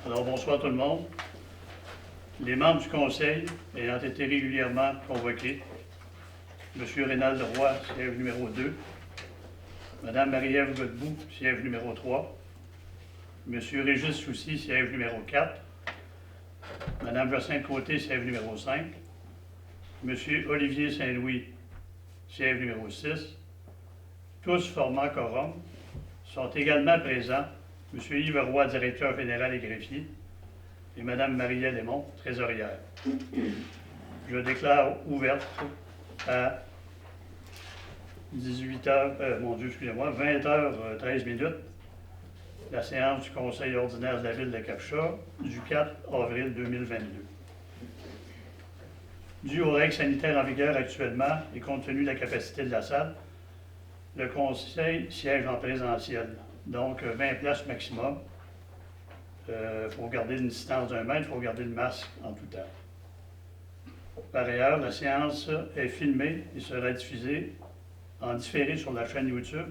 Alors, bonsoir tout le monde. Les membres du Conseil ayant été régulièrement convoqués, M. Rénald Roy, siège numéro 2, Mme Marie-Ève Godbout, siège numéro 3, M. Régis Soucy, siège numéro 4, Mme Jacinthe Côté, siège numéro 5, M. Olivier Saint-Louis, siège numéro 6, tous formant quorum, sont également présents M. Yves Roy, directeur général et greffier, et Mme Marie-Ève Lémon, trésorière. Je déclare ouverte à 20h13 la séance du Conseil ordinaire de la Ville de Capcha du 4 avril 2022. Dû aux règles sanitaires en vigueur actuellement et compte tenu de la capacité de la salle, le Conseil siège en présentiel, donc 20 places maximum. Il faut garder une distance d'1 mètre, il faut garder le masque en tout temps. Par ailleurs, la séance est filmée et sera diffusée en différé sur la chaîne YouTube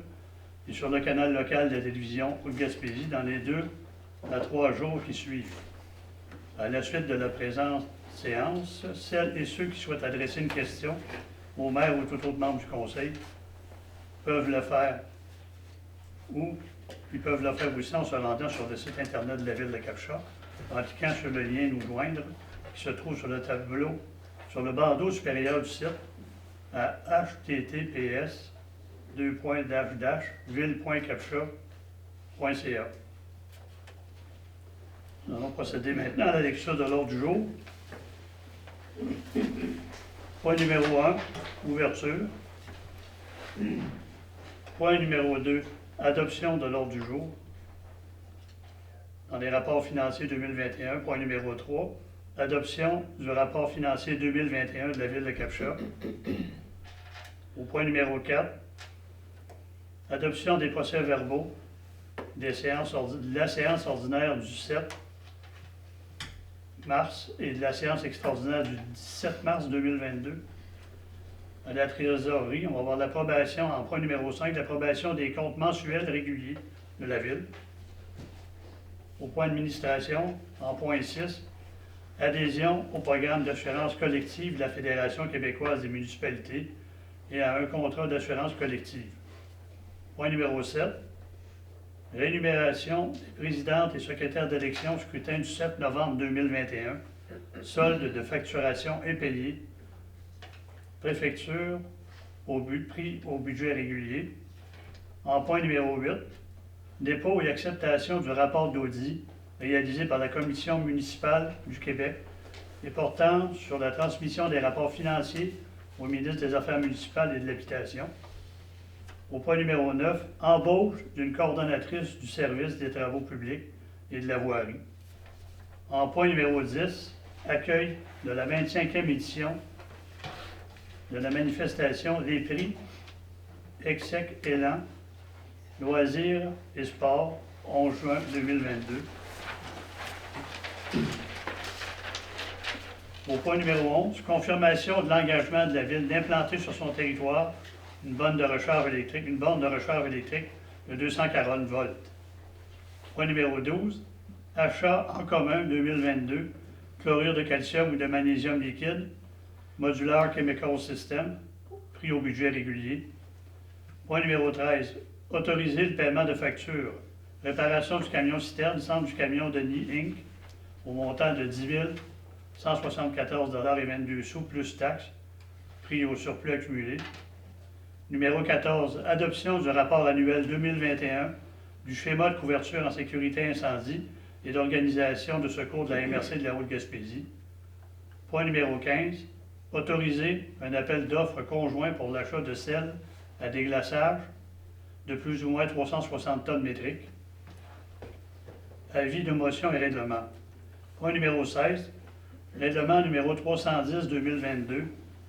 et sur le canal local de la télévision Haute-Gaspésie dans les 2 à 3 jours qui suivent. À la suite de la présente séance, celles et ceux qui souhaitent adresser une question au maire ou tout autre membre du Conseil peuvent le faire, ou ils peuvent le faire aussi en se rendant sur le site Internet de la Ville de Capcha, en cliquant sur le lien « Nous joindre » qui se trouve sur le tableau, sur le bandeau supérieur du site, à https://ville.capcha.ca. Nous allons procéder maintenant à la lecture de l'ordre du jour. Point numéro 1, ouverture. Point numéro 2, adoption de l'ordre du jour. Dans les rapports financiers 2021, point numéro 3, adoption du rapport financier 2021 de la Ville de Capcha. Au point numéro 4, adoption des procès-verbaux de la séance ordinaire du 7 mars et de la séance extraordinaire du 17 mars 2022. À la trésorerie, on va avoir l'approbation, en point numéro 5, l'approbation des comptes mensuels réguliers de la Ville. Au point administration, en point 6, adhésion au programme d'assurance collective de la Fédération québécoise des municipalités et à un contrat d'assurance collective. Point numéro 7, rémunération des présidentes et secrétaires d'élection au scrutin du 7 novembre 2021, solde de facturation impayée, préfecture pris au budget régulier. En point numéro 8, dépôt et acceptation du rapport d'audit réalisé par la Commission municipale du Québec et portant sur la transmission des rapports financiers au ministre des Affaires municipales et de l'Habitation. Au point numéro 9, embauche d'une coordonnatrice du service des travaux publics et de la voirie. En point numéro 10, accueil de la 25e édition de la manifestation Les Prix Exec Élan, loisirs et sports, 11 juin 2022. Au point numéro 11, confirmation de l'engagement de la Ville d'implanter sur son territoire une borne de recharge électrique de 240 volts. Point numéro 12, achat en commun 2022, chlorure de calcium ou de magnésium liquide, Modular Chemical System, pris au budget régulier. Point numéro 13, autoriser le paiement de factures, réparation du camion citerne, centre du camion Denis Inc., au montant de 10 174,22 $ plus taxes, pris au surplus accumulé. Numéro 14, adoption du rapport annuel 2021 du schéma de couverture en sécurité incendie et d'organisation de secours de la MRC de la Haute-Gaspésie. Point numéro 15, autoriser un appel d'offres conjoint pour l'achat de sel à déglaçage de plus ou moins 360 tonnes métriques. Avis de motion et règlement. Point numéro 16, règlement numéro 310-2022,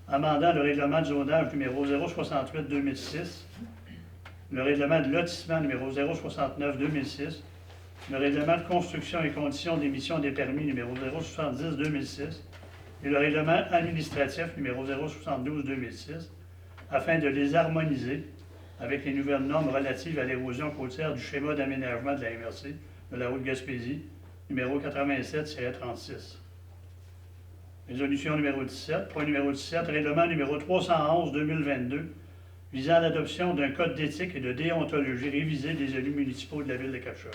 amendant le règlement de zonage numéro 068-2006, le règlement de lotissement numéro 069-2006, le règlement de construction et conditions d'émission des permis numéro 070-2006 et le règlement administratif numéro 072-2006, afin de les harmoniser avec les nouvelles normes relatives à l'érosion côtière du schéma d'aménagement de la MRC de la Haute-Gaspésie numéro 87-36. Résolution numéro 17. Point numéro 17, règlement numéro 311-2022 visant l'adoption d'un code d'éthique et de déontologie révisé des élus municipaux de la ville de Cap-Char.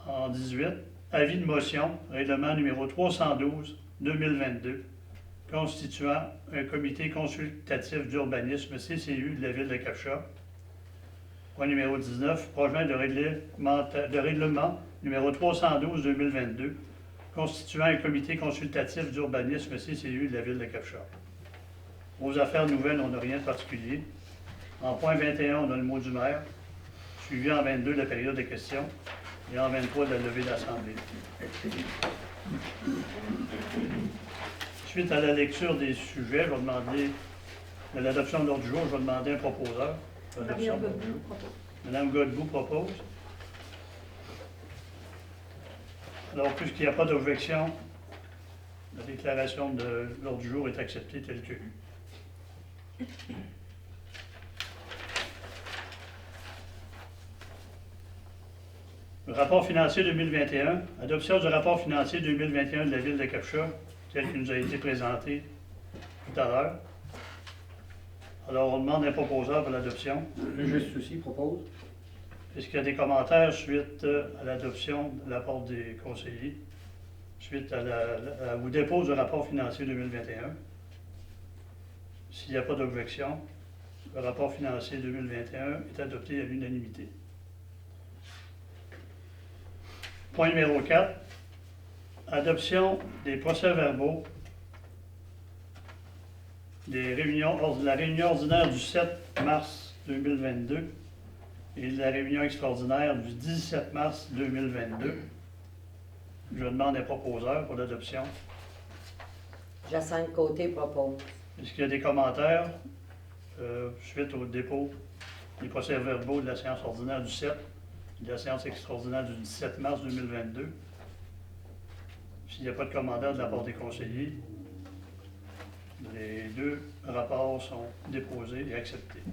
En 18, avis de motion, règlement numéro 312-2022 constituant un comité consultatif d'urbanisme CCU de la ville de Cap-Char. Point numéro 19, projet de règlement numéro 312-2022 constituant un comité consultatif d'urbanisme CCU de la ville de Cap-Char. Aux affaires nouvelles, on n'a rien de particulier. En point 21, on a le mot du maire, suivi en 22 de la période de questions et en 23 de la levée d'assemblée. Suite à la lecture des sujets, je vais demander de l'adoption de l'ordre du jour, je vais demander un proposeur. Madame Godbout propose. Alors, puisqu'il n'y a pas d'objection, la déclaration de l'ordre du jour est acceptée telle que lue. Le rapport financier 2021, adoption du rapport financier 2021 de la ville de Cap-Char, tel qu'il nous a été présenté tout à l'heure. Alors, on demande un proposeur pour l'adoption. Le juste souci propose. Est-ce qu'il y a des commentaires suite à l'adoption de la part des conseillers, suite au dépôt du rapport financier 2021? S'il n'y a pas d'objection, le rapport financier 2021 est adopté à l'unanimité. Point numéro 4, adoption des procès-verbaux de la réunion ordinaire du 7 mars 2022 et de la réunion extraordinaire du 17 mars 2022. Je demande un proposeur pour l'adoption. Jacinthe Côté propose. Est-ce qu'il y a des commentaires suite au dépôt des procès-verbaux de la séance ordinaire du 7 et de la séance extraordinaire du 17 mars 2022? S'il n'y a pas de commentaires de la part des conseillers, les deux rapports sont déposés et acceptés.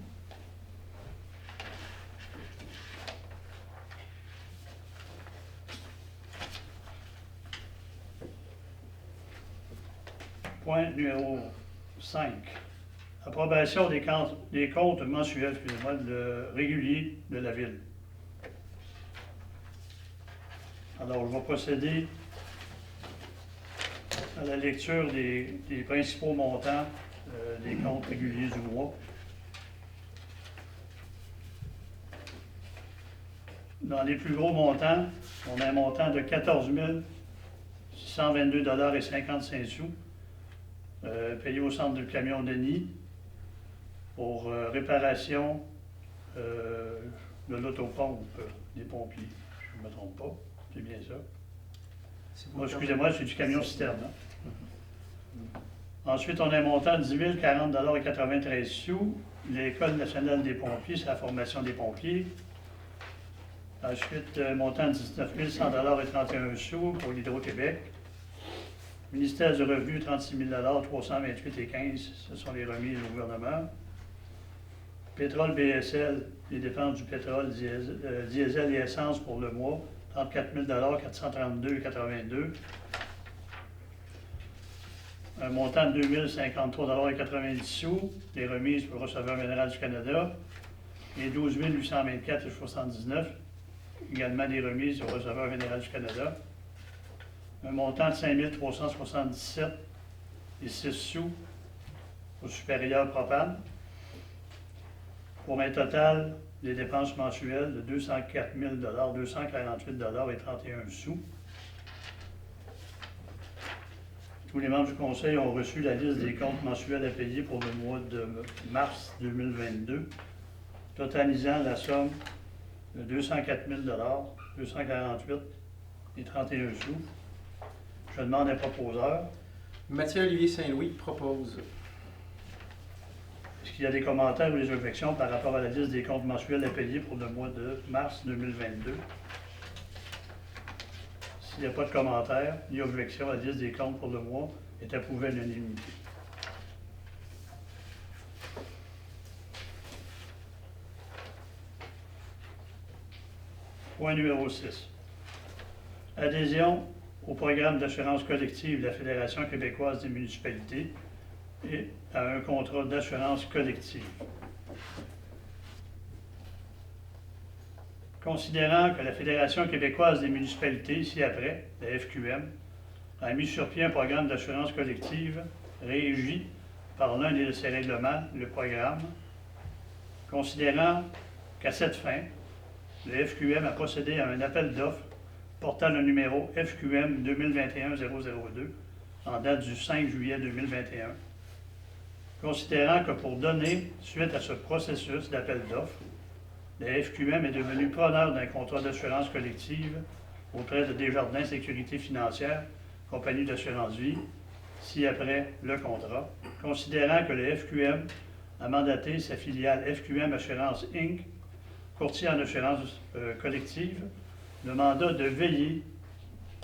Point numéro 5. Approbation des comptes mensuels, réguliers de la ville. Alors, je vais procéder à la lecture des principaux montants des comptes réguliers du mois. Dans les plus gros montants, on a un montant de 14 622,55 $ payé au centre de camion Denis pour réparation de l'autopompe des pompiers. Je ne me trompe pas, c'est bien ça. Moi, excusez-moi, c'est du camion citerne. Hein? Ensuite, on a un montant de 10 040,93 $. L'École nationale des pompiers, c'est la formation des pompiers. Ensuite, un montant de 19 100,31 $ pour l'Hydro-Québec. Ministère du Revenu, 36 000 328,15 $. Ce sont les remises au gouvernement. Pétrole BSL, les dépenses du pétrole, diesel et essence pour le mois, 34 000 432,82 $. Un montant de 2 053,90 $, les remises pour le receveur général du Canada, et 12 824,79 $, également des remises au receveur général du Canada. Un montant de 5 377,06 $ au supérieur propane, pour un total des dépenses mensuelles de 204 248,31 $. Tous les membres du Conseil ont reçu la liste des comptes mensuels à payer pour le mois de mars 2022, totalisant la somme de 204 000 248,31 $. Je demande un proposeur. Mathieu-Olivier Saint-Louis propose. Est-ce qu'il y a des commentaires ou des objections par rapport à la liste des comptes mensuels à payer pour le mois de mars 2022? S'il n'y a pas de commentaires ni objection, la liste des comptes pour le mois est approuvée à l'unanimité. Point numéro 6. Adhésion au programme d'assurance collective de la Fédération québécoise des municipalités et à un contrat d'assurance collective. Considérant que la Fédération québécoise des municipalités, ci-après, la FQM, a mis sur pied un programme d'assurance collective régi par l'un de ses règlements, le programme, considérant qu'à cette fin, le FQM a procédé à un appel d'offres portant le numéro FQM 2021-002 en date du 5 juillet 2021, considérant que pour donner suite à ce processus d'appel d'offres, la FQM est devenue preneur d'un contrat d'assurance collective auprès de Desjardins Sécurité Financière, compagnie d'assurance vie, ci-après le contrat, considérant que le FQM a mandaté sa filiale FQM Assurance Inc., courtier en assurance collective, le mandat de veiller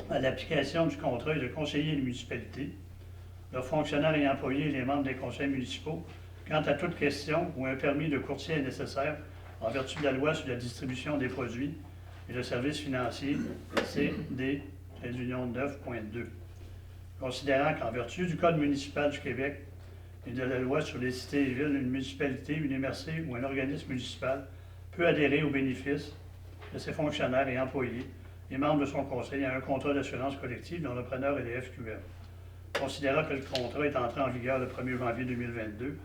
à l'application du contrat et de conseiller les municipalités, leurs fonctionnaires et employés et les membres des conseils municipaux quant à toute question où un permis de courtier est nécessaire en vertu de la loi sur la distribution des produits et le services financiers CD 9.2. Considérant qu'en vertu du Code municipal du Québec et de la loi sur les cités et villes, une municipalité, une MRC ou un organisme municipal peut adhérer aux bénéfices de ses fonctionnaires et employés et membres de son conseil à un contrat d'assurance collective dont le preneur est les FQM. Considérant que le contrat est entré en vigueur le 1er janvier 2022,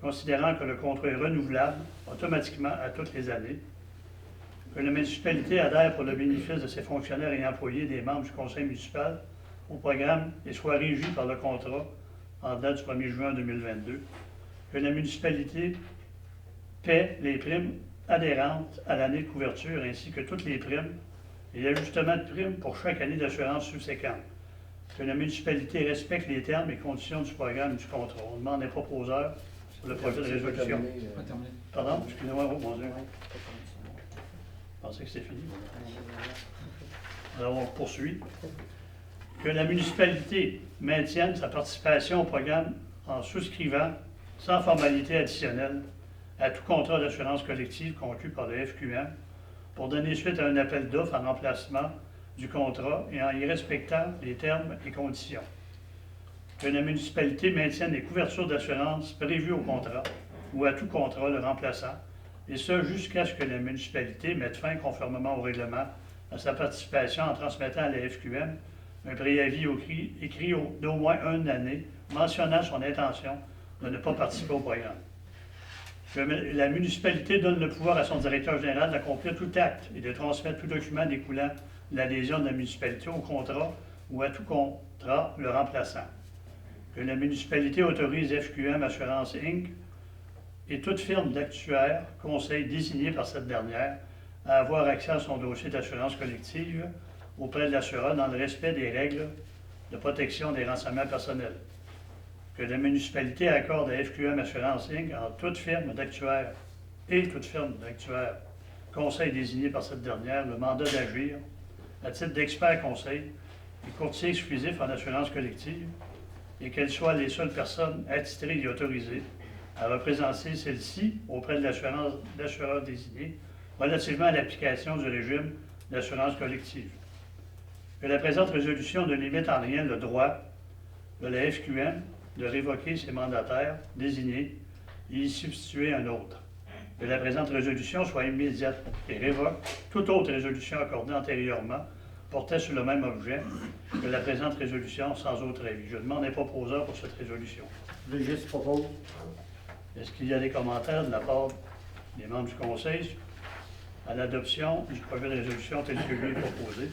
considérant que le contrat est renouvelable automatiquement à toutes les années, que la municipalité adhère pour le bénéfice de ses fonctionnaires et employés des membres du conseil municipal au programme et soit régie par le contrat en date du 1er juin 2022, que la municipalité paie les primes adhérentes à l'année de couverture ainsi que toutes les primes et l'ajustement de primes pour chaque année d'assurance subséquente, que la municipalité respecte les termes et conditions du programme et du contrat. On demande des proposeurs sur le projet de résolution. Pardon, excusez-moi, oh mon Dieu. Je pensais que c'était fini. Alors on poursuit. Que la municipalité maintienne sa participation au programme en souscrivant, sans formalité additionnelle, à tout contrat d'assurance collective conclu par le FQM pour donner suite à un appel d'offres en remplacement du contrat et en y respectant les termes et conditions. Que la municipalité maintienne les couvertures d'assurance prévues au contrat ou à tout contrat le remplaçant, et ce jusqu'à ce que la municipalité mette fin, conformément au règlement, à sa participation en transmettant à la FQM un préavis écrit d'au moins une année mentionnant son intention de ne pas participer au programme. Que la municipalité donne le pouvoir à son directeur général d'accomplir tout acte et de transmettre tout document découlant de l'adhésion de la municipalité au contrat ou à tout contrat le remplaçant. Que la municipalité autorise FQM Assurance Inc. et toute firme d'actuaires, conseil désigné par cette dernière, à avoir accès à son dossier d'assurance collective auprès de l'assureur dans le respect des règles de protection des renseignements personnels. Que la municipalité accorde à FQM Assurance Inc. en toute firme d'actuaires et toute firme d'actuaires, conseil désigné par cette dernière, le mandat d'agir à titre d'expert conseil et courtier exclusif en assurance collective et qu'elles soient les seules personnes attitrées et autorisées à représenter celle-ci auprès de l'assureur désigné relativement à l'application du régime d'assurance collective. Que la présente résolution ne limite en rien le droit de la FQM de révoquer ses mandataires désignés et y substituer un autre. Que la présente résolution soit immédiate et révoque toute autre résolution accordée antérieurement portait sur le même objet que la présente résolution sans autre avis. Je demande un proposeur pour cette résolution. Régis propose. Est-ce qu'il y a des commentaires de la part des membres du Conseil à l'adoption du projet de résolution tel que lui est proposé?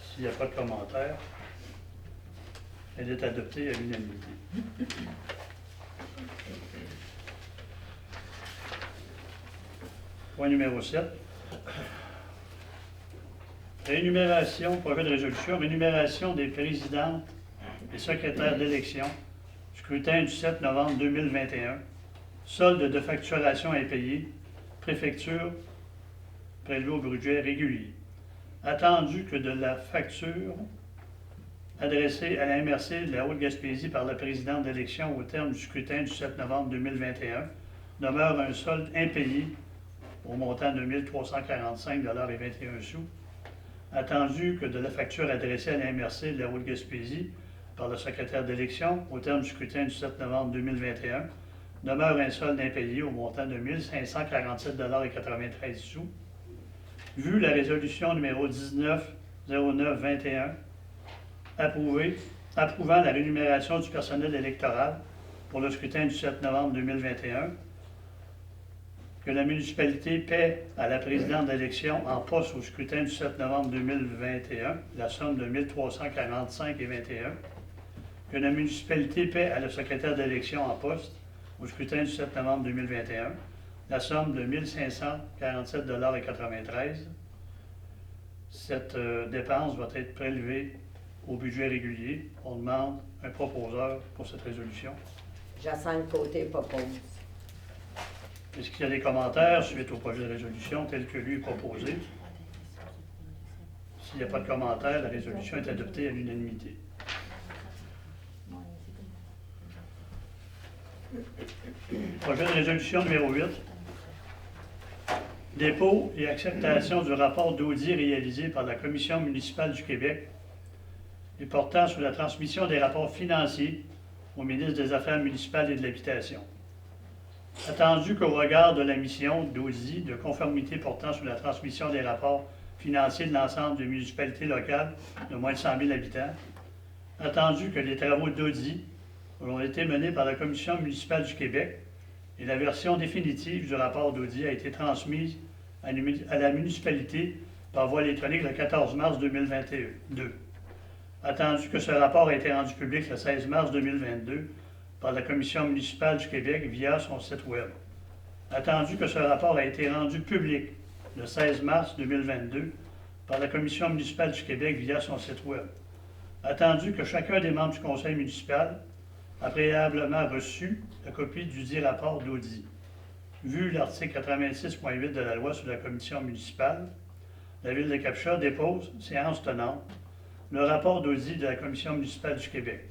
S'il n'y a pas de commentaires, elle est adoptée à l'unanimité. Point numéro 7. Rémunération, projet de résolution, rémunération des présidentes et secrétaires d'élection, scrutin du 7 novembre 2021, solde de facturation impayée, préfecture, prélevé au budget régulier. Attendu que de la facture adressée à la MRC de la Haute-Gaspésie par la présidente d'élection au terme du scrutin du 7 novembre 2021 demeure un solde impayé au montant de 1 345,21 $, Attendu que de la facture adressée à la MRC de la Haute-Gaspésie par le secrétaire d'élection au terme du scrutin du 7 novembre 2021 demeure un solde impayé au montant de 1 547,93 $. Vu la résolution numéro 190921 approuvant la rémunération du personnel électoral pour le scrutin du 7 novembre 2021, que la municipalité paie à la présidente d'élection en poste au scrutin du 7 novembre 2021 la somme de 1 345,21 $, que la municipalité paie à le secrétaire d'élection en poste au scrutin du 7 novembre 2021 la somme de 1 547,93 $. Cette dépense va être prélevée au budget régulier. On demande un proposeur pour cette résolution. Jacinthe Côté propose. Est-ce qu'il y a des commentaires suite au projet de résolution tel que lui est proposé? S'il n'y a pas de commentaires, la résolution est adoptée à l'unanimité. Projet de résolution numéro 8. Dépôt et acceptation du rapport d'audit réalisé par la Commission municipale du Québec et portant sur la transmission des rapports financiers au ministre des Affaires municipales et de l'Habitation. Attendu qu'au regard de la mission d'audit de conformité portant sur la transmission des rapports financiers de l'ensemble des municipalités locales de moins de 100 000 habitants, attendu que les travaux d'audit ont été menés par la Commission municipale du Québec et la version définitive du rapport d'audit a été transmise à la municipalité par voie électronique le 14 mars 2022. Attendu que ce rapport a été rendu public le 16 mars 2022 par la Commission municipale du Québec via son site Web. Attendu que ce rapport a été rendu public le 16 mars 2022 par la Commission municipale du Québec via son site Web. Attendu que chacun des membres du conseil municipal a préalablement reçu la copie du dit rapport d'audit. Vu l'article 86.8 de la loi sur la commission municipale, la Ville de Capcha dépose, séance tenante, le rapport d'audit de la Commission municipale du Québec.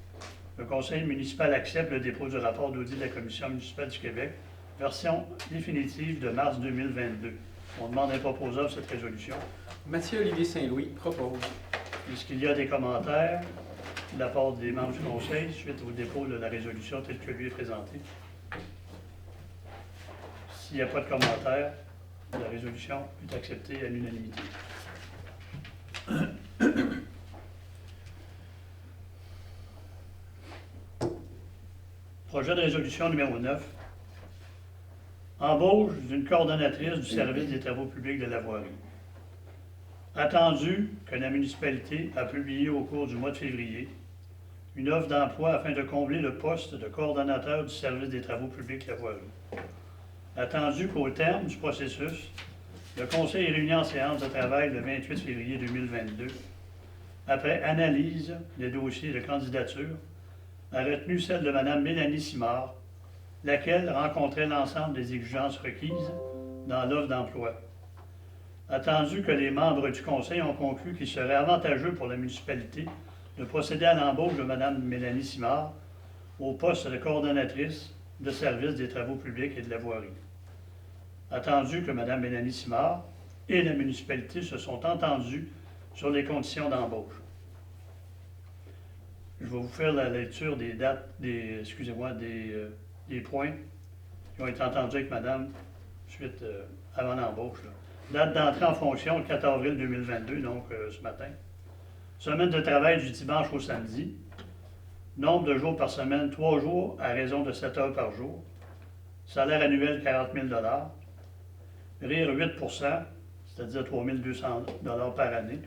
Le conseil municipal accepte le dépôt du rapport d'audit de la Commission municipale du Québec, version définitive de mars 2022. On demande un proposeur de cette résolution. Mathieu-Olivier Saint-Louis propose. Est-ce qu'il y a des commentaires de la part des membres du conseil suite au dépôt de la résolution telle que lui est présentée? S'il n'y a pas de commentaires, la résolution est acceptée à l'unanimité. Projet de résolution numéro 9. Embauche d'une coordonnatrice du service des travaux publics de la voirie. Attendu que la municipalité a publié au cours du mois de février une offre d'emploi afin de combler le poste de coordonnateur du service des travaux publics de la voirie. Attendu qu'au terme du processus, le Conseil est réuni en séance de travail le 28 février 2022, après analyse des dossiers de candidature, a retenu celle de Mme Mélanie Simard, laquelle rencontrait l'ensemble des exigences requises dans l'offre d'emploi. Attendu que les membres du Conseil ont conclu qu'il serait avantageux pour la municipalité de procéder à l'embauche de Mme Mélanie Simard au poste de coordonnatrice de service des travaux publics et de la voirie. Attendu que Mme Mélanie Simard et la municipalité se sont entendus sur les conditions d'embauche. Je vais vous faire la lecture des dates, des points qui ont été entendus avec Madame suite avant l'embauche. Date d'entrée en fonction, le 4 avril 2022, donc ce matin. Semaine de travail du dimanche au samedi. Nombre de jours par semaine, 3 jours à raison de 7 heures par jour. Salaire annuel, 40 000 $. Rire 8 %, c'est-à-dire 3 200 $ par année.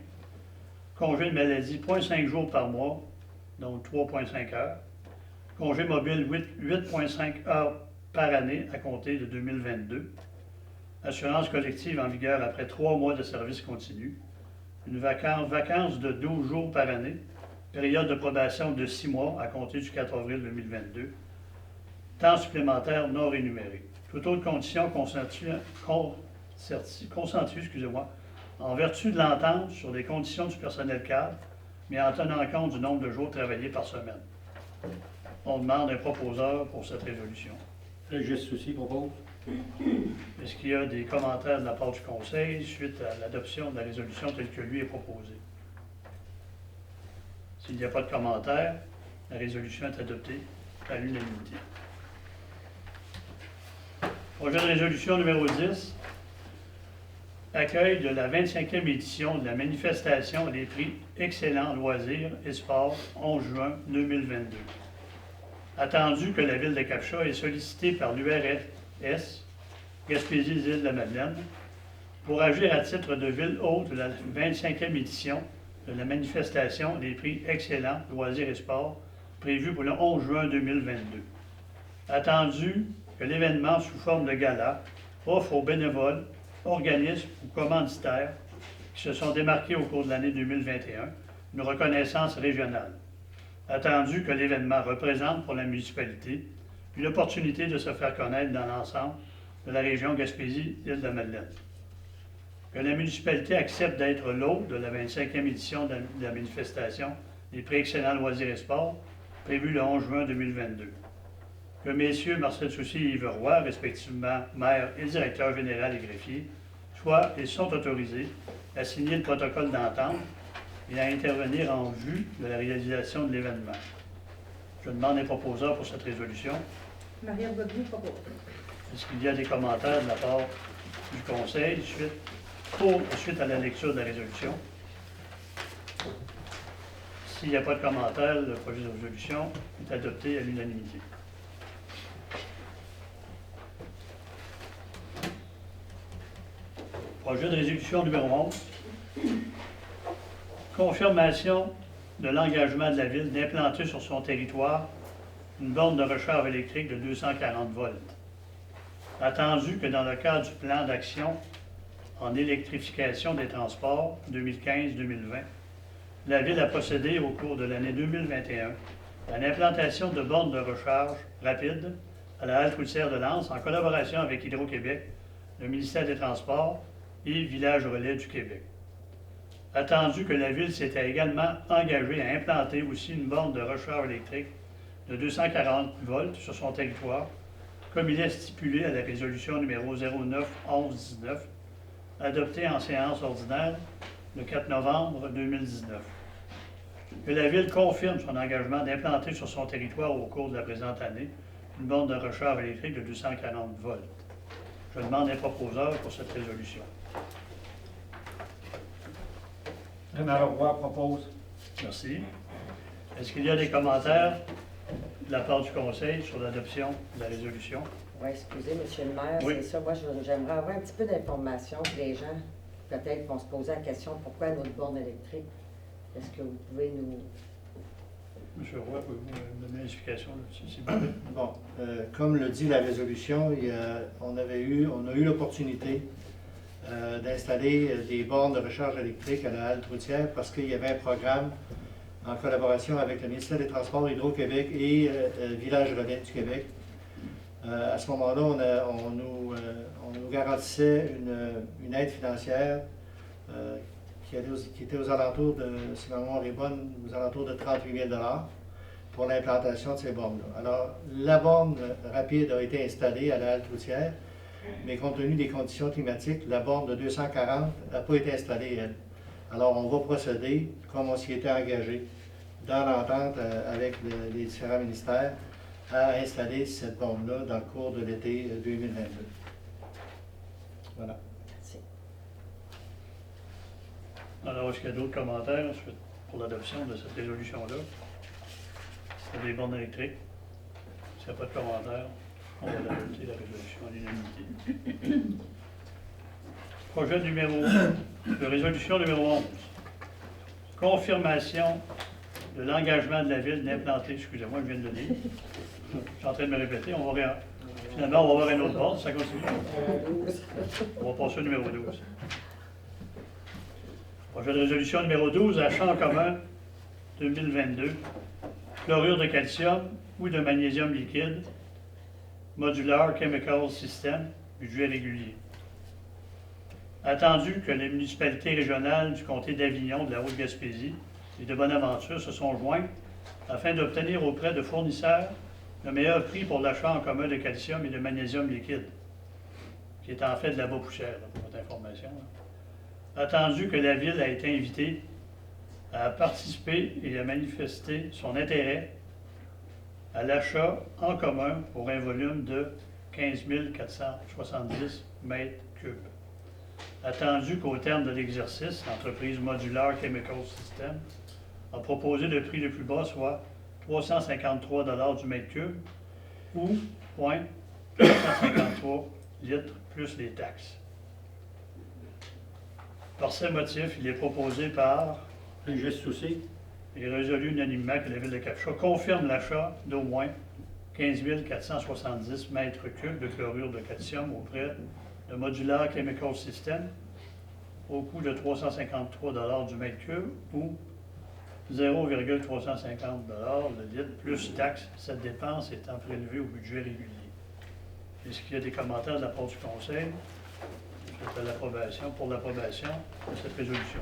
Congé de maladie, 0,5 jours par mois, donc 3,5 heures. Congé mobile, 8,5 heures par année à compter de 2022. Assurance collective en vigueur après 3 mois de service continu. Une vacance de 12 jours par année. Période de probation de 6 mois à compter du 4 avril 2022. Temps supplémentaire non rémunéré. Toute autre condition consentie, en vertu de l'entente sur les conditions du personnel cadre, mais en tenant compte du nombre de jours travaillés par semaine. On demande un proposeur pour cette résolution. Le geste aussi propose. Est-ce qu'il y a des commentaires de la part du Conseil suite à l'adoption de la résolution telle que lui est proposée? S'il n'y a pas de commentaires, la résolution est adoptée à l'unanimité. Projet de résolution numéro 10, accueil de la 25e édition de la manifestation des prix Excellents Loisirs et Sports 11 juin 2022. Attendu que la Ville de Cap-Chat est sollicitée par l'URS Gaspésie-Îles-de-la-Madeleine pour agir à titre de ville hôte de la 25e édition de la manifestation des prix Excellents Loisirs et Sports prévue pour le 11 juin 2022. Attendu que l'événement sous forme de gala offre aux bénévoles, organismes ou commanditaires qui se sont démarqués au cours de l'année 2021 une reconnaissance régionale. Attendu que l'événement représente pour la municipalité une opportunité de se faire connaître dans l'ensemble de la région Gaspésie-Îles-de-la-Madeleine. Que la municipalité accepte d'être l'hôte de la 25e édition de la manifestation des prix Excellents Loisirs et Sports, prévue le 11 juin 2022. Que messieurs Marcel Soucy et Yves Roy, respectivement maire et directeur général et greffier, soient et sont autorisés à signer le protocole d'entente et à intervenir en vue de la réalisation de l'événement. Je demande les proposeurs pour cette résolution. Marie-Ève Godbout propose. Est-ce qu'il y a des commentaires de la part du Conseil suite à la lecture de la résolution? S'il n'y a pas de commentaires, le projet de résolution est adopté à l'unanimité. Projet de résolution numéro 11. Confirmation de l'engagement de la Ville d'implanter sur son territoire une borne de recharge électrique de 240 volts. Attendu que dans le cadre du plan d'action en électrification des transports 2015-2020, la Ville a procédé au cours de l'année 2021 à l'implantation de bornes de recharge rapide à la halte routière de Lens en collaboration avec Hydro-Québec, le ministère des Transports et Village Relais du Québec. Attendu que la Ville s'était également engagée à implanter aussi une borne de recharge électrique de 240 volts sur son territoire, comme il est stipulé à la résolution numéro 09-11-19, adoptée en séance ordinaire le 4 novembre 2019. Que la Ville confirme son engagement d'implanter sur son territoire au cours de la présente année une borne de recharge électrique de 240 volts. Je demande les proposeurs pour cette résolution. Renard Roy propose. Merci. Est-ce qu'il y a des commentaires de la part du Conseil sur l'adoption de la résolution? Oui, excusez, monsieur le maire, Oui. c'est ça. Moi, j'aimerais avoir un petit peu d'informations. Les gens, peut-être, vont se poser la question pourquoi notre borne électrique? Est-ce que vous pouvez nous. Monsieur Roy, pouvez-vous me donner l'explication là-dessus, s'il vous plaît? Bon, comme le dit la résolution, on a eu l'opportunité d'installer des bornes de recharge électrique à la halte routière parce qu'il y avait un programme en collaboration avec le ministère des Transports, Hydro-Québec et Village Relais du Québec. À ce moment-là, on nous garantissait une aide financière qui était aux alentours de, si ma mémoire est bonne, aux alentours de 38 000 pour l'implantation de ces bornes-là. Alors, la borne rapide a été installée à la halte routière, mais compte tenu des conditions climatiques, la borne de 240 n'a pas été installée, elle. Alors, on va procéder, comme on s'y était engagé, dans l'entente avec les différents ministères, à installer cette borne-là dans le cours de l'été 2022. Voilà. Merci. Alors, est-ce qu'il y a d'autres commentaires pour l'adoption de cette résolution-là? Pour les bornes électriques? S'il n'y a pas de commentaires, on va adopter la résolution à l'unanimité. Projet de résolution numéro 11. Confirmation de l'engagement de la Ville d'implanter, excusez-moi, je viens de le dire. Je suis en train de me répéter, finalement, on va avoir un autre borne, ça continue. On va passer au numéro 12. Projet de résolution numéro 12, achat en commun 2022, chlorure de calcium ou de magnésium liquide, Modular Chemical System, budget régulier. Attendu que les municipalités régionales du comté d'Avignon, de la Haute-Gaspésie et de Bonaventure se sont jointes afin d'obtenir auprès de fournisseurs le meilleur prix pour l'achat en commun de calcium et de magnésium liquide, qui qui est en fait de la poussière, là, pour votre information. Là. Attendu que la Ville a été invitée à participer et à manifester son intérêt à l'achat en commun pour un volume de 15 470 mètres cubes. Attendu qu'au terme de l'exercice, l'entreprise Modular Chemical System a proposé le prix le plus bas, soit 353 du mètre cube, ou 0,353 litres plus les taxes. Par ces motifs, il est proposé par Juste souci. et résolu unanimement que la Ville de Cap-Chat confirme l'achat d'au moins 15 470 mètres cubes de chlorure de calcium auprès de Modular Chemical System au coût de 353 du mètre cube ou 0,350 le litre plus taxe, cette dépense étant prélevée au budget régulier. Est-ce qu'il y a des commentaires de la part du Conseil pour l'approbation de cette résolution?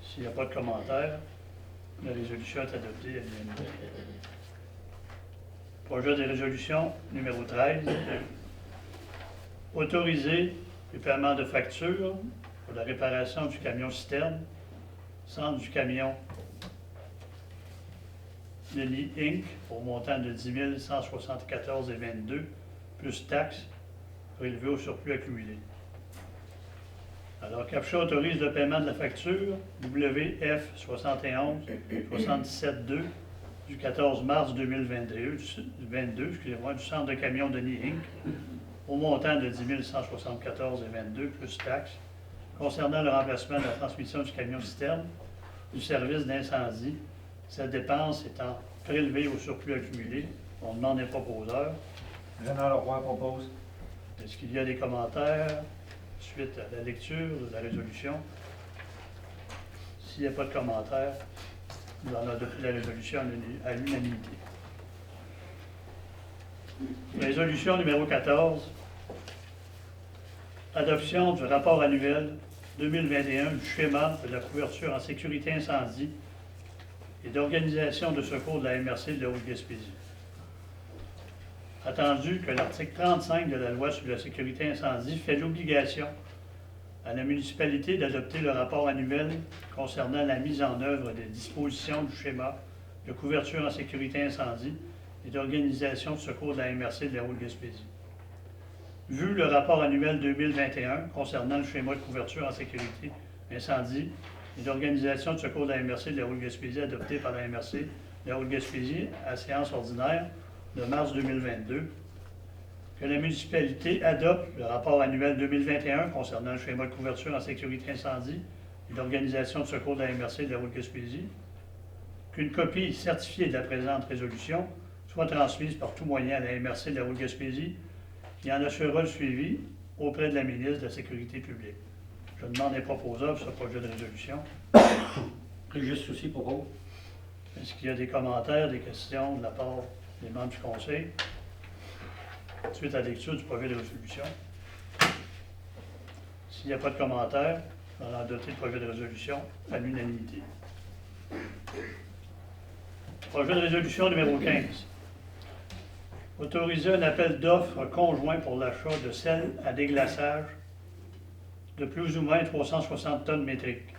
S'il n'y a pas de commentaires, la résolution est adoptée à l'unanimité. Projet de résolution numéro 13. Autoriser le paiement de factures pour la réparation du camion citerne, centre du camion Denis Inc. pour montant de 10 174,22 plus taxes prélevées au surplus accumulé. Alors, Cap-Chat autorise le paiement de la facture WF 71 77 2 du 14 mars 2022 du centre de camion Denis Inc. au montant de 10 174,22 plus taxes concernant le remplacement de la transmission du camion citerne du service d'incendie, cette dépense étant prélevée au surplus accumulé. On demande un proposeur. Jean Leroy propose. Est-ce qu'il y a des commentaires suite à la lecture de la résolution? S'il n'y a pas de commentaires, nous allons adopter la résolution à l'unanimité. Résolution numéro 14. Adoption du rapport annuel 2021 du schéma de la couverture en sécurité incendie et d'organisation de secours de la MRC de la Haute-Gaspésie. Attendu que l'article 35 de la loi sur la sécurité incendie fait l'obligation à la municipalité d'adopter le rapport annuel concernant la mise en œuvre des dispositions du schéma de couverture en sécurité incendie et d'organisation de secours de la MRC de la Haute-Gaspésie. Vu le rapport annuel 2021 concernant le schéma de couverture en sécurité incendie et d'organisation de secours de la MRC de la Haute-Gaspésie adopté par la MRC de la Haute-Gaspésie à séance ordinaire de mars 2022, que la municipalité adopte le rapport annuel 2021 concernant le schéma de couverture en sécurité incendie et d'organisation de secours de la MRC de la Haute-Gaspésie, qu'une copie certifiée de la présente résolution soit transmise par tout moyen à la MRC de la Haute-Gaspésie qui en assurera le suivi auprès de la ministre de la Sécurité publique. Je demande un proposeur pour ce projet de résolution. Juste souci propose. Est-ce qu'il y a des commentaires, des questions de la part des membres du Conseil suite à la lecture du projet de résolution? S'il n'y a pas de commentaires, on va adopter le projet de résolution à l'unanimité. Projet de résolution numéro 15. Autoriser un appel d'offres conjoint pour l'achat de sel à déglaçage de plus ou moins 360 tonnes métriques.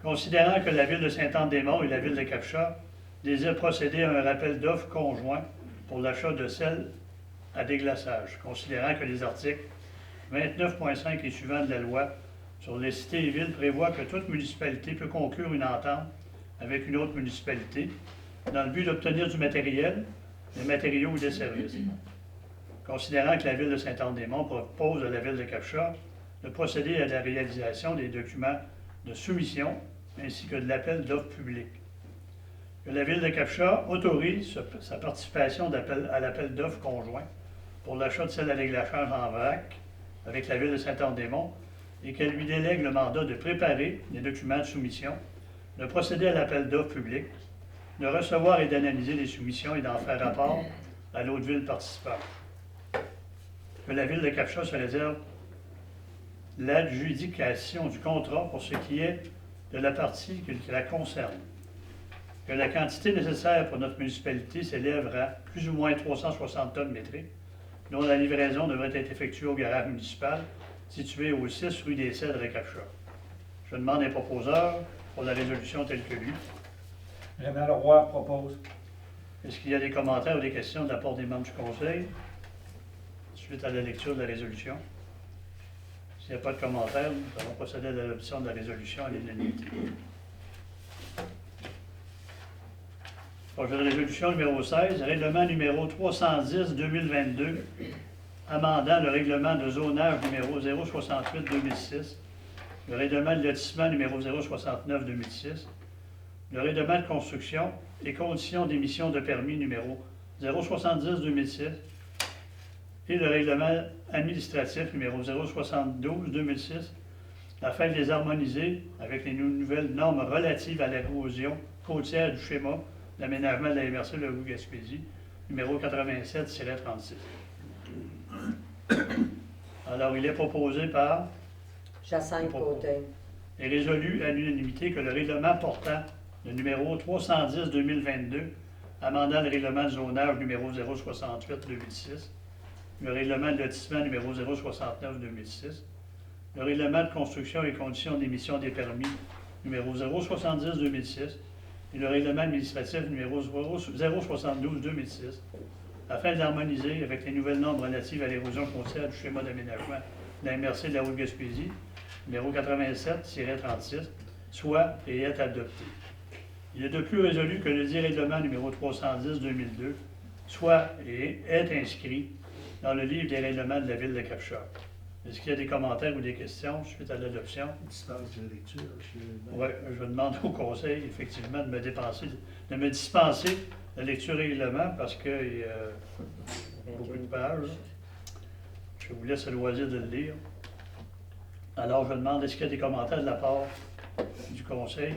Considérant que la Ville de Sainte-Anne-des-Monts et la Ville de Cap-Chat désirent procéder à un rappel d'offres conjoint pour l'achat de sel à déglaçage, considérant que les articles 29.5 et suivants de la loi sur les cités et villes prévoient que toute municipalité peut conclure une entente avec une autre municipalité dans le but d'obtenir du matériel, des matériaux ou des services. Considérant que la Ville de Sainte-Anne-des-Monts propose à la Ville de Cap-Chat de procéder à la réalisation des documents de soumission ainsi que de l'appel d'offres publiques. Que la Ville de Cap-Chat autorise sa participation à l'appel d'offres conjoint pour l'achat de sel à déglaçage en vrac avec la Ville de Sainte-Anne-des-Monts et qu'elle lui délègue le mandat de préparer les documents de soumission, de procéder à l'appel d'offres public, de recevoir et d'analyser les soumissions et d'en faire rapport à l'autre ville participante. Que la Ville de Cap-Chat se réserve l'adjudication du contrat pour ce qui est de la partie qui la concerne. Que la quantité nécessaire pour notre municipalité s'élève à plus ou moins 360 tonnes métriques dont la livraison devrait être effectuée au garage municipal situé au 6 rue des Cèdres à Capcha. Je demande un proposeur pour la résolution telle que lue. Rémi Leroy propose. Est-ce qu'il y a des commentaires ou des questions de la part des membres du Conseil suite à la lecture de la résolution? S'il n'y a pas de commentaires, nous allons procéder à l'adoption de la résolution à l'unanimité. Projet de résolution numéro 16, règlement numéro 310-2022, amendant le règlement de zonage numéro 068-2006, le règlement de lotissement numéro 069-2006, le règlement de construction et conditions d'émission de permis numéro 070-2006 et le règlement administratif numéro 072-2006, afin de les harmoniser avec les nouvelles normes relatives à l'érosion côtière du schéma d'aménagement de la MRC de Loup-Gaspésie, numéro 87-36. Alors, il est proposé par Jacinthe Côté. et résolu à l'unanimité que le règlement portant le numéro 310-2022, amendant le règlement de zonage numéro 068-2006, le règlement de lotissement numéro 069-2006, le règlement de construction et conditions d'émission des permis numéro 070-2006 et le règlement administratif numéro 072-2006, afin d'harmoniser avec les nouvelles normes relatives à l'érosion côtière du schéma d'aménagement de la MRC de la Haute-Gaspésie, numéro 87-36, soit et est adopté. Il est de plus résolu que le dit règlement numéro 310-2002 soit et est inscrit dans le livre des règlements de la ville de Capcha. Est-ce qu'il y a des commentaires ou des questions suite à l'adoption? Dispense de lecture, monsieur. Oui, je demande au Conseil, effectivement, de me dispenser la lecture règlement parce qu'il y a beaucoup de pages. Je vous laisse le loisir de le lire. Alors, je demande, est-ce qu'il y a des commentaires de la part du Conseil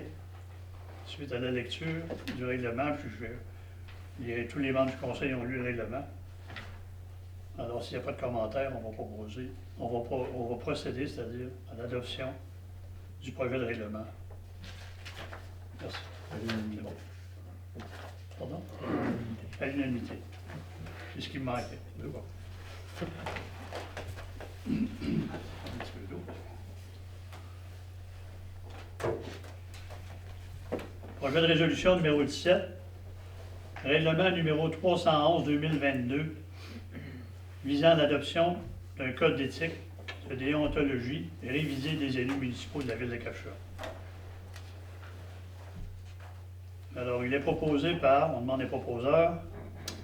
suite à la lecture du règlement? Puis tous les membres du Conseil ont lu le règlement. Alors, s'il n'y a pas de commentaires, on va procéder, c'est-à-dire à l'adoption du projet de règlement. Merci. C'est bon. Pardon? À l'unanimité. C'est ce qui me manquait. C'est bon. Un petit peu d'eau. Projet de résolution numéro 17, règlement numéro 311-2022, visant l'adoption d'un code d'éthique, de déontologie et révisé des élus municipaux de la ville de Capcha. Alors, il est proposé par, on demande les proposeurs,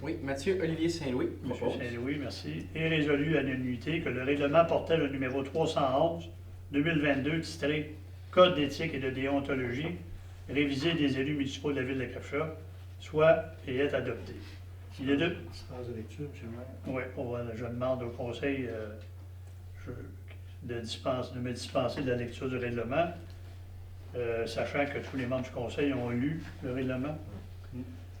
Oui, Mathieu Olivier Saint-Louis M. propose. Saint-Louis, merci, et résolu à l'unanimité que le règlement portait le numéro 311-2022, titré Code d'éthique et de déontologie, révisé des élus municipaux de la ville de Capcha, soit et est adopté. Il est de... Dispense de lecture, monsieur le maire. Oui, je demande au Conseil de me dispenser de la lecture du règlement, sachant que tous les membres du Conseil ont lu le règlement.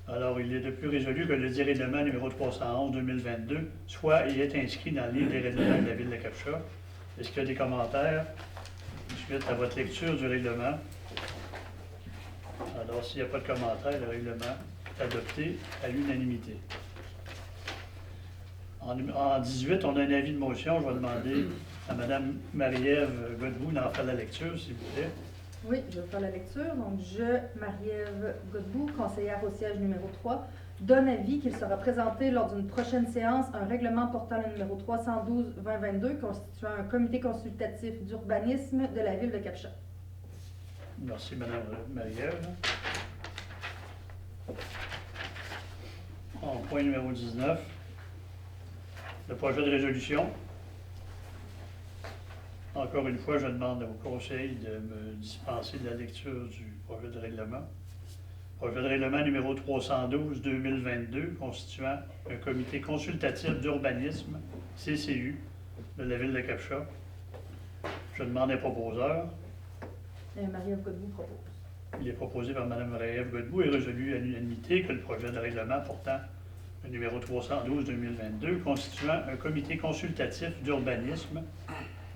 Alors, il est de plus résolu que le dit règlement numéro 311-2022 soit et est inscrit dans le livre des règlements de la ville de Capcha. Est-ce qu'il y a des commentaires suite à votre lecture du règlement? Alors, s'il n'y a pas de commentaires, le règlement est adopté à l'unanimité. En 18, on a un avis de motion. Je vais demander à Mme Marie-Ève Godbout d'en faire la lecture, s'il vous plaît. Oui, je vais faire la lecture. Donc, Marie-Ève Godbout, conseillère au siège numéro 3, donne avis qu'il sera présenté lors d'une prochaine séance un règlement portant le numéro 312-2022 constituant un comité consultatif d'urbanisme de la ville de Capcha. Merci, Mme Marie-Ève. En point numéro 19, le projet de résolution. Encore une fois, je demande au Conseil de me dispenser de la lecture du projet de règlement. Projet de règlement numéro 312-2022, constituant un comité consultatif d'urbanisme, CCU, de la ville de Capcha. Je demande un proposeur. Marie-Ève Godbout propose. Il est proposé par Mme Marie-Ève Godbout et résolu à l'unanimité que le projet de règlement portant le numéro 312-2022, constituant un comité consultatif d'urbanisme,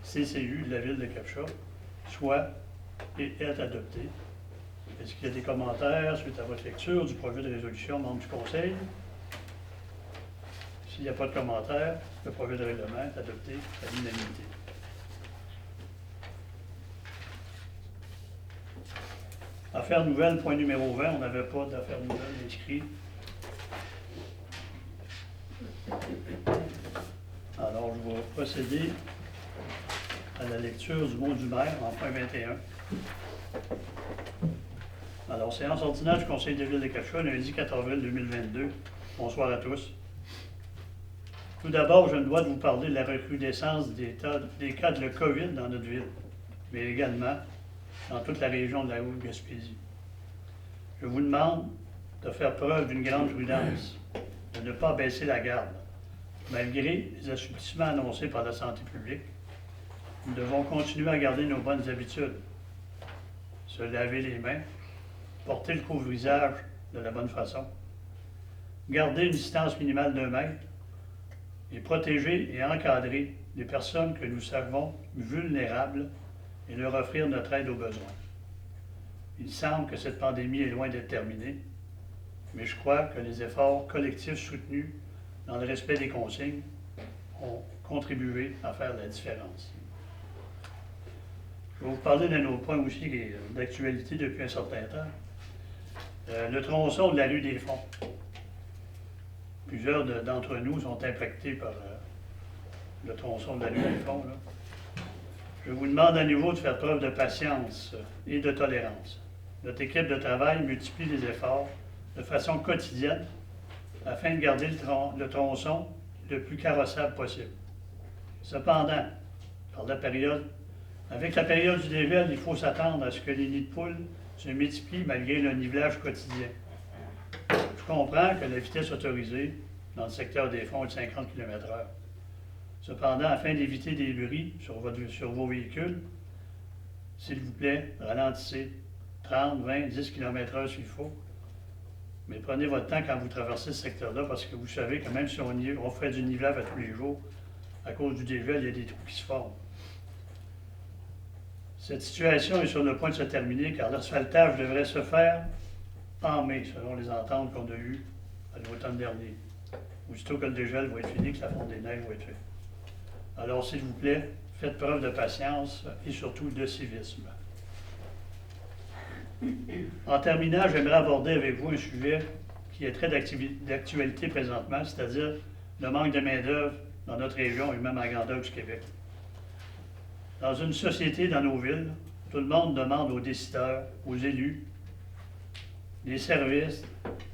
CCU de la ville de Capcha, soit et est adopté. Est-ce qu'il y a des commentaires suite à votre lecture du projet de résolution, membres du Conseil? S'il n'y a pas de commentaire, le projet de règlement est adopté à l'unanimité. Affaires nouvelles, point numéro 20, on n'avait pas d'affaires nouvelles inscrites. Alors, je vais procéder à la lecture du mot du maire en point 21. Alors, séance ordinaire du Conseil de ville de Capcha, lundi 4 avril 2022. Bonsoir à tous. Tout d'abord, je me dois de vous parler de la recrudescence des cas de COVID dans notre ville, mais également dans toute la région de la Haute-Gaspésie. Je vous demande de faire preuve d'une grande prudence, de ne pas baisser la garde. Malgré les assouplissements annoncés par la santé publique, nous devons continuer à garder nos bonnes habitudes. Se laver les mains, porter le couvre-visage de la bonne façon, garder une distance minimale d'1 mètre et protéger et encadrer les personnes que nous savons vulnérables et leur offrir notre aide aux besoins. Il semble que cette pandémie est loin d'être terminée, mais je crois que les efforts collectifs soutenus dans le respect des consignes ont contribué à faire la différence. Je vais vous parler d'un autre point aussi qui est d'actualité depuis un certain temps. Le tronçon de la rue des Fonds. Plusieurs d'entre nous sont impactés par le tronçon de la rue des Fonds. Là. Je vous demande à nouveau de faire preuve de patience et de tolérance. Notre équipe de travail multiplie les efforts de façon quotidienne afin de garder le tronçon le plus carrossable possible. Cependant, avec la période du dégel, il faut s'attendre à ce que les nids de poules se multiplient malgré le nivelage quotidien. Je comprends que la vitesse autorisée dans le secteur des Fonds est de 50 km/h. Cependant, afin d'éviter des bruits sur vos véhicules, s'il vous plaît, ralentissez 30, 20, 10 km/h s'il faut. Mais prenez votre temps quand vous traversez ce secteur-là parce que vous savez que même si on fait du nivelage à tous les jours, à cause du dégel, il y a des trous qui se forment. Cette situation est sur le point de se terminer car l'asphaltage devrait se faire en mai, selon les ententes qu'on a eues à l'automne dernier. Aussitôt que le dégel va être fini, que la fonte des neiges va être faite. Alors, s'il vous plaît, faites preuve de patience et surtout de civisme. En terminant, j'aimerais aborder avec vous un sujet qui est très d'actualité présentement, c'est-à-dire le manque de main-d'œuvre dans notre région et même à la grandeur du Québec. Dans une société, dans nos villes, tout le monde demande aux décideurs, aux élus, des services,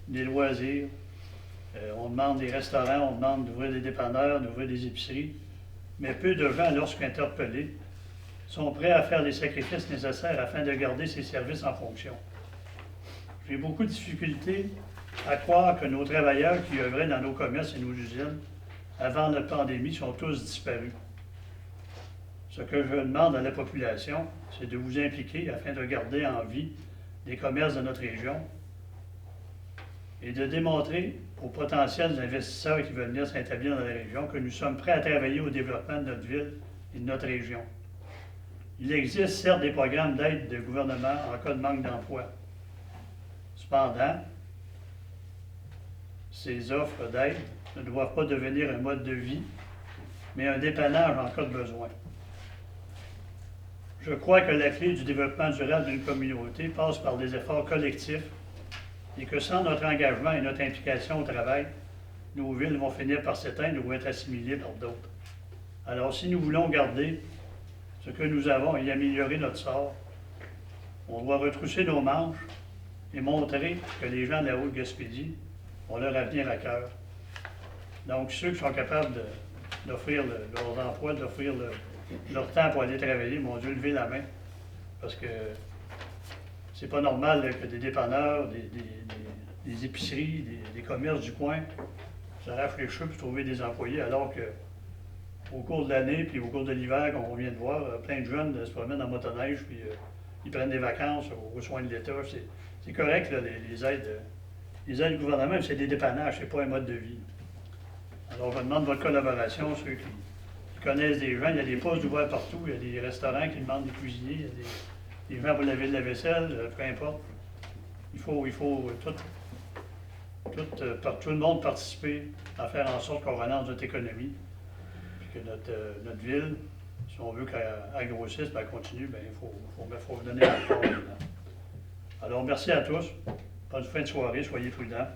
des loisirs. On demande des restaurants, on demande d'ouvrir des dépanneurs, d'ouvrir des épiceries. Mais peu de gens, lorsqu'interpellés, sont prêts à faire les sacrifices nécessaires afin de garder ces services en fonction. J'ai beaucoup de difficultés à croire que nos travailleurs qui œuvraient dans nos commerces et nos usines avant la pandémie sont tous disparus. Ce que je demande à la population, c'est de vous impliquer afin de garder en vie les commerces de notre région et de démontrer aux potentiels investisseurs qui veulent venir s'établir dans la région que nous sommes prêts à travailler au développement de notre ville et de notre région. Il existe certes des programmes d'aide de gouvernement en cas de manque d'emploi. Cependant, ces offres d'aide ne doivent pas devenir un mode de vie, mais un dépannage en cas de besoin. Je crois que la clé du développement durable d'une communauté passe par des efforts collectifs et que sans notre engagement et notre implication au travail, nos villes vont finir par s'éteindre ou être assimilées par d'autres. Alors, si nous voulons garder ce que nous avons et améliorer notre sort, on doit retrousser nos manches et montrer que les gens de la Haute-Gaspésie ont leur avenir à cœur. Donc, ceux qui sont capables d'offrir leurs emplois, d'offrir leur temps pour aller travailler, m'ont dû lever la main. Parce que c'est pas normal que des dépanneurs, des épiceries, des commerces du coin s'arrachent les cheveux pour trouver des employés, alors que au cours de l'année, puis au cours de l'hiver, comme on vient de voir, plein de jeunes se promènent en motoneige, puis ils prennent des vacances aux soins de l'État. C'est correct, là, les aides du gouvernement, mais c'est des dépannages, c'est pas un mode de vie. Alors, je demande votre collaboration, ceux qui connaissent des gens. Il y a des postes ouverts partout, il y a des restaurants qui demandent des cuisiniers, il y a des gens pour laver de la vaisselle, peu importe. Il faut tout tout le monde participer à faire en sorte qu'on relance notre économie, puis que notre ville, si on veut qu'elle grossisse, ben, elle continue, ben, il faut donner la force. Alors, merci à tous. Bonne fin de soirée, soyez prudents.